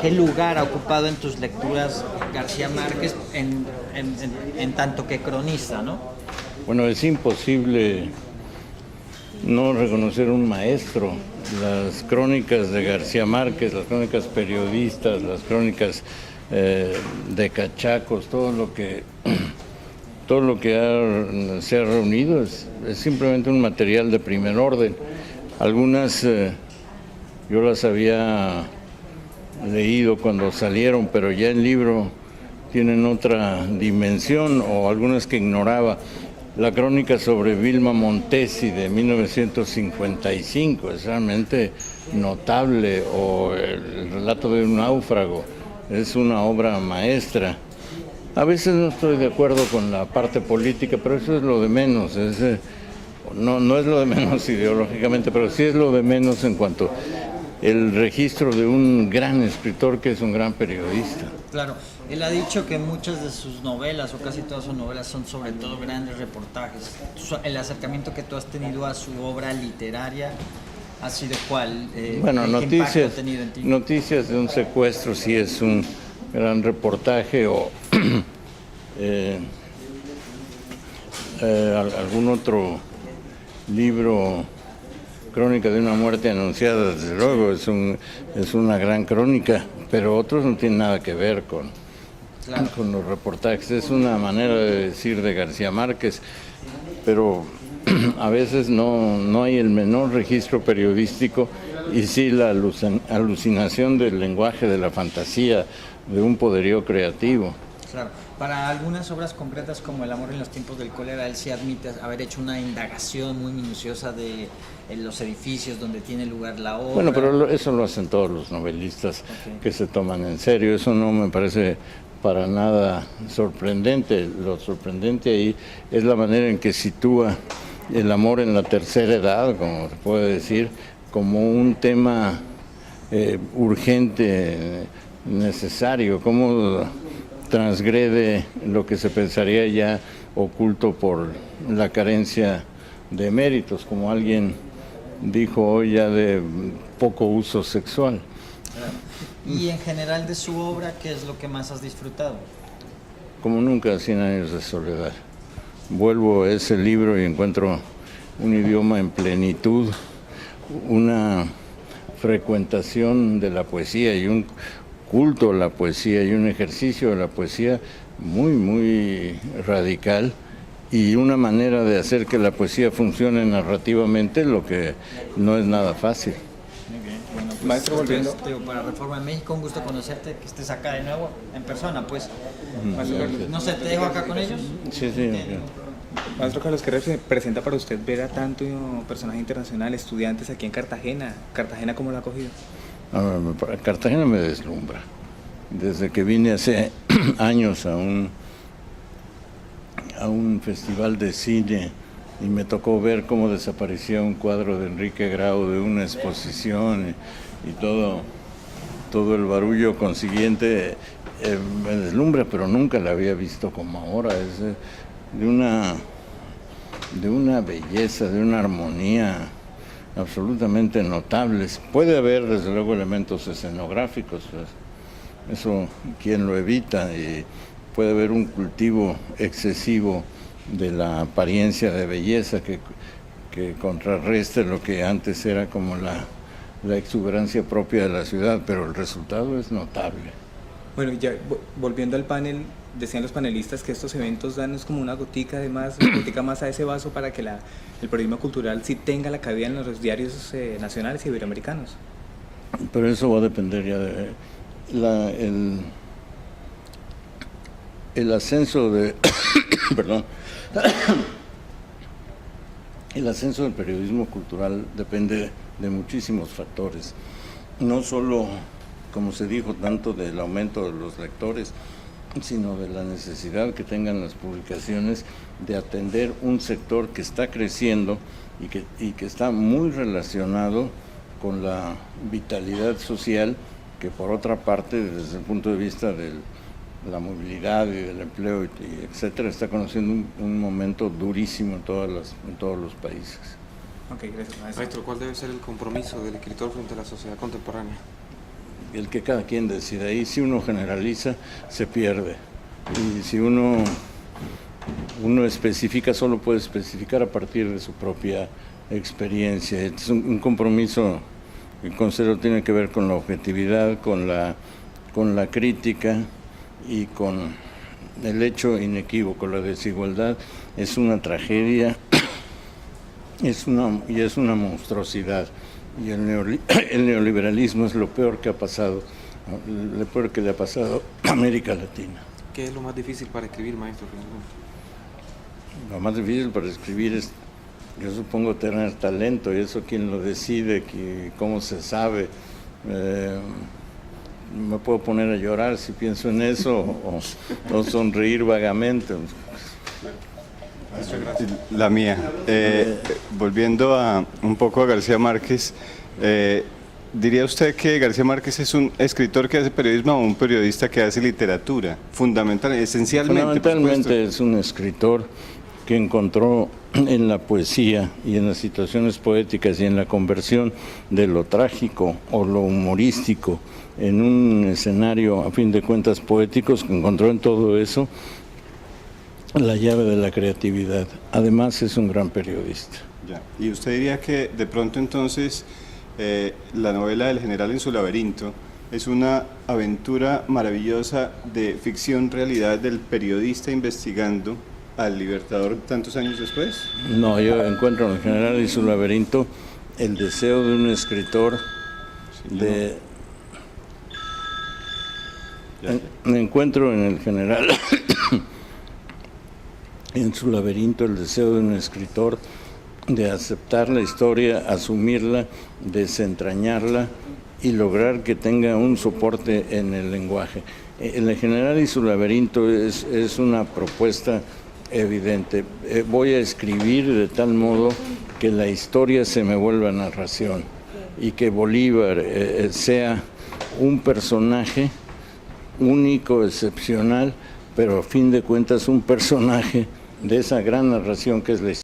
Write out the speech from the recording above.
¿qué lugar ha ocupado en tus lecturas García Márquez en tanto que cronista, ¿no? Bueno, es imposible no reconocer un maestro. Las crónicas de García Márquez, las crónicas periodistas, las crónicas de cachacos, todo lo que se ha reunido es simplemente un material de primer orden. Algunas yo las había leído cuando salieron, pero ya el libro tienen otra dimensión, o algunas que ignoraba. La crónica sobre Vilma Montesi de 1955 es realmente notable, o el relato de un náufrago es una obra maestra. A veces no estoy de acuerdo con la parte política, pero eso es lo de menos. No es lo de menos ideológicamente, pero sí es lo de menos en cuanto el registro de un gran escritor que es un gran periodista. Claro, él ha dicho que muchas de sus novelas, o casi todas sus novelas, son sobre todo grandes reportajes. El acercamiento que tú has tenido a su obra literaria ha sido ¿cuál? Bueno, ¿qué impacto ha tenido en ti? Noticias de un secuestro sí es un gran reportaje, o algún otro libro, Crónica de una muerte anunciada, desde luego, es una gran crónica, pero otros no tienen nada que ver con los reportajes. Es una manera de decir de García Márquez, pero a veces no hay el menor registro periodístico, y sí la alucinación del lenguaje, de la fantasía, de un poderío creativo. Claro. Para algunas obras concretas como El amor en los tiempos del cólera, él sí admite haber hecho una indagación muy minuciosa de los edificios donde tiene lugar la obra. Bueno, pero eso lo hacen todos los novelistas que se toman en serio. Eso no me parece para nada sorprendente. Lo sorprendente ahí es la manera en que sitúa el amor en la tercera edad, como se puede decir, como un tema urgente, necesario, como transgrede lo que se pensaría ya oculto por la carencia de méritos, como alguien dijo hoy, ya de poco uso sexual. Y en general de su obra, ¿qué es lo que más has disfrutado? Como nunca, 100 años de soledad. Vuelvo a ese libro y encuentro un idioma en plenitud, una frecuentación de la poesía y un culto a la poesía y un ejercicio de la poesía muy, muy radical, y una manera de hacer que la poesía funcione narrativamente, lo que no es nada fácil. Muy bien. Bueno, pues, Maestro, volviendo para Reforma en México, un gusto conocerte, que estés acá de nuevo, en persona, pues. No sé, ¿te dejo acá con ellos? Sí. Maestro Carlos, ¿qué representa para usted ver a tanto personaje internacional, estudiantes aquí en Cartagena? ¿Cartagena cómo lo ha acogido? Cartagena me deslumbra. Desde que vine hace años a un festival de cine y me tocó ver cómo desaparecía un cuadro de Enrique Grau de una exposición y todo el barullo consiguiente, me deslumbra, pero nunca la había visto como ahora. Es de una belleza, de una armonía absolutamente notables. Puede haber, desde luego, elementos escenográficos, pues, eso quién lo evita, y puede haber un cultivo excesivo de la apariencia de belleza que contrarreste lo que antes era como la exuberancia propia de la ciudad, pero el resultado es notable. Bueno, ya volviendo al panel, decían los panelistas que estos eventos dan es como una gotica más a ese vaso para que el periodismo cultural sí tenga la cabida en los diarios nacionales y iberoamericanos. Pero eso va a depender ya de el ascenso de perdón, el ascenso del periodismo cultural depende de muchísimos factores, no solo, como se dijo, tanto del aumento de los lectores, sino de la necesidad que tengan las publicaciones de atender un sector que está creciendo y que está muy relacionado con la vitalidad social, que por otra parte, desde el punto de vista de la movilidad y del empleo, y etcétera, está conociendo un momento durísimo en todos los países. Ok, gracias, maestro. Maestro, ¿cuál debe ser el compromiso del escritor frente a la sociedad contemporánea? el que cada quien decida. Ahí si uno generaliza, se pierde. Y si uno especifica, solo puede especificar a partir de su propia experiencia. Es un compromiso que considero tiene que ver con la objetividad, con la crítica y con el hecho inequívoco. La desigualdad es una tragedia, es una monstruosidad. Y el neoliberalismo es lo peor que ha pasado, lo peor que le ha pasado a América Latina. ¿Qué es lo más difícil para escribir, maestro? Lo más difícil para escribir es, yo supongo, tener talento, y eso quién lo decide, cómo se sabe. Me puedo poner a llorar si pienso en eso, o sonreír vagamente. La mía. Volviendo un poco a García Márquez, ¿diría usted que García Márquez es un escritor que hace periodismo o un periodista que hace literatura? Fundamentalmente es un escritor que encontró en la poesía y en las situaciones poéticas y en la conversión de lo trágico o lo humorístico en un escenario, a fin de cuentas, poéticos, que encontró en todo eso la llave de la creatividad. Además es un gran periodista. Ya. ¿Y usted diría que de pronto entonces la novela del general en su laberinto es una aventura maravillosa de ficción-realidad del periodista investigando al Libertador tantos años después? No, yo encuentro en el general y su laberinto el deseo de un escritor de... Me encuentro en el general en su laberinto el deseo de un escritor de aceptar la historia, asumirla, desentrañarla y lograr que tenga un soporte en el lenguaje. El general y su laberinto es una propuesta evidente. Voy a escribir de tal modo que la historia se me vuelva narración y que Bolívar sea un personaje único, excepcional, pero a fin de cuentas un personaje de esa gran narración que es la historia.